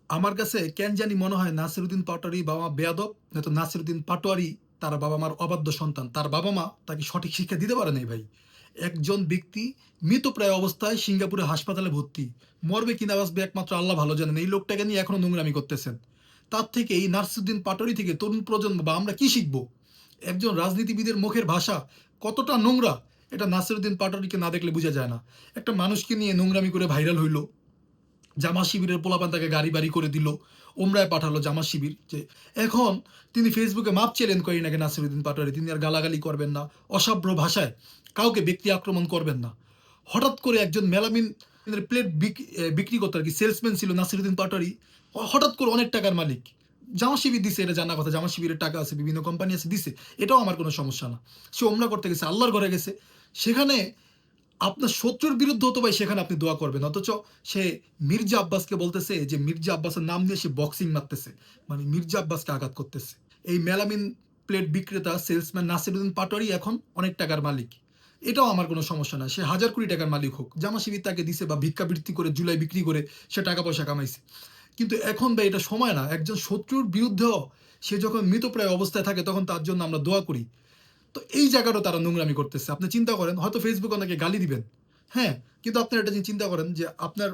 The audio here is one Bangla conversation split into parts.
আমার কাছে কেন জানি মনে হয় নাসিরুদ্দিন পাটোয়ারি বাবা মা বেয়াদব, নয়তো নাসিরুদ্দিন পাটোয়ারি তার বাবা মার অবাধ্য সন্তান। তার বাবা মা তাকে সঠিক শিক্ষা দিতে পারে নাই ভাই। একজন ব্যক্তি মৃতপ্রায় অবস্থায় সিঙ্গাপুরে হাসপাতালে ভর্তি। মরবে কিনা বাঁচবে একমাত্র আল্লাহ ভালো জানেন। এই লোকটাকে নিয়ে এখনো নোংরামি করতেছেন। তার থেকে এই নাসিরুদ্দিন পাটোয়ারি থেকে তরুণ প্রজন্ম বা আমরা কি শিখবো? একজন রাজনীতিবিদের মুখের ভাষা কতটা নোংরা এটা নাসিরুদ্দিন পাটোয়ারিকে না দেখলে বোঝা যায় না। একটা মানুষকে নিয়ে নোংরামি করে ভাইরাল হইল। জামাত শিবিরের পোলাপান তাকে গাড়ি বাড়ি করে দিল, ওমরায় পাঠালো জামাত শিবির। যে এখন তিনি ফেসবুকে মাপ চেলেন করি নাকি নাসিরুদ্দিন পাটোয়ারি, তিনি আর গালাগালি করবেন না, অসভ্য ভাষায় কাউকে ব্যক্তি আক্রমণ করবেন না। হঠাৎ করে একজন মেলামিন প্লেট বিক্রি করতো আর কি, সেলসম্যান ছিল নাসিরুদ্দিন পাটোয়ারি। হঠাৎ করে অনেক টাকার মালিক। জামাত শিবির দিছে, এটা জানা কথা, জামাত শিবিরের টাকা আছে, বিভিন্ন কোম্পানি আছে, দিছে, এটাও আমার কোনো সমস্যা না। সে ওমরা করতে গেছে, আল্লাহর ঘরে গেছে, সেখানে আপনার শত্রুর বিরুদ্ধে হতো ভাই, সেখানে আপনি দোয়া করবেন। অথচ সে মির্জা আব্বাসকে বলতেছে যে মির্জা আব্বাসের নাম দিয়ে সে বক্সিং মারতেছে, মানে মির্জা আব্বাসকে আঘাত করতেছে। এই মেলামিন প্লেট বিক্রেতা সেলসম্যান নাসিরুদ্দিন পাটোয়ারি এখন অনেক টাকার মালিক। এটাও আমার কোনো সমস্যা না, সে হাজার কোটি টাকার মালিক হোক, জামা শিবির তাকে দিছে বা ভিক্ষাবৃত্তি করে জুলাই বিক্রি করে সে টাকা পয়সা কামাইছে। কিন্তু এখন ভাই এটা সময় না, একজন শত্রুর বিরুদ্ধেও সে যখন মৃতপ্রায় অবস্থায় থাকে তখন তার জন্য আমরা দোয়া করি। তো এই জায়গাটাও তারা নোংরামি করতেছে। আপনি চিন্তা করেন, হয়তো ফেসবুকে অনেকে গালি দিবেন, হ্যাঁ, কিন্তু আপনার একটা জিনিস চিন্তা করেন যে আপনার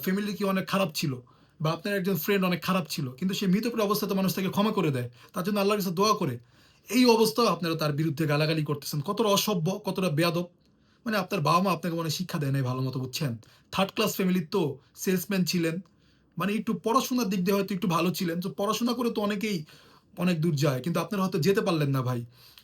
ফ্যামিলি কি অনেক খারাপ ছিল, বা আপনার একজন ফ্রেন্ড অনেক খারাপ ছিল, কিন্তু সে মৃতপ্রায় অবস্থাতে মানুষ তাকে ক্ষমা করে দেয়, তার জন্য আল্লাহর কাছে দোয়া করে। এই অবস্থাও আপনারা তার বিরুদ্ধে গালাগালি করতেছেন, কতটা অসভ্য, কতটা বেয়াদব। মানে আপনার বাবা মা আপনাকে মনে হয় শিক্ষা দেয় নাই ভালো মতো, বুঝছেন? থার্ড ক্লাস ফ্যামিলির তো, সেলসম্যান ছিলেন, মানে একটু পড়াশোনার দিক দিয়ে হয়তো একটু ভালো ছিলেন, তো পড়াশোনা করে তো অনেকেই অনেক দূর যায়, কিন্তু আপনারা হয়তো যেতে পারলেন না ভাই।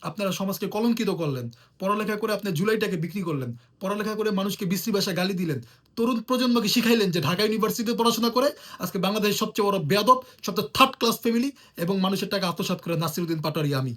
আপনারা সমাজকে কলঙ্কিত করলেন। পড়ালেখা করে আপনি জুলাইটাকে বিক্রি করলেন। পড়ালেখা করে মানুষকে বিশ্রী ভাষায় গালি দিলেন। তরুণ প্রজন্মকে শিখাইলেন যে ঢাকা ইউনিভার্সিটিতে পড়াশোনা করে আজকে বাংলাদেশের সবচেয়ে বড় বেয়াদব, সবচেয়ে থার্ড ক্লাস ফ্যামিলি এবং মানুষের টাকা আত্মসাৎ করে নাসিরুদ্দিন পাটোয়ারি আমি।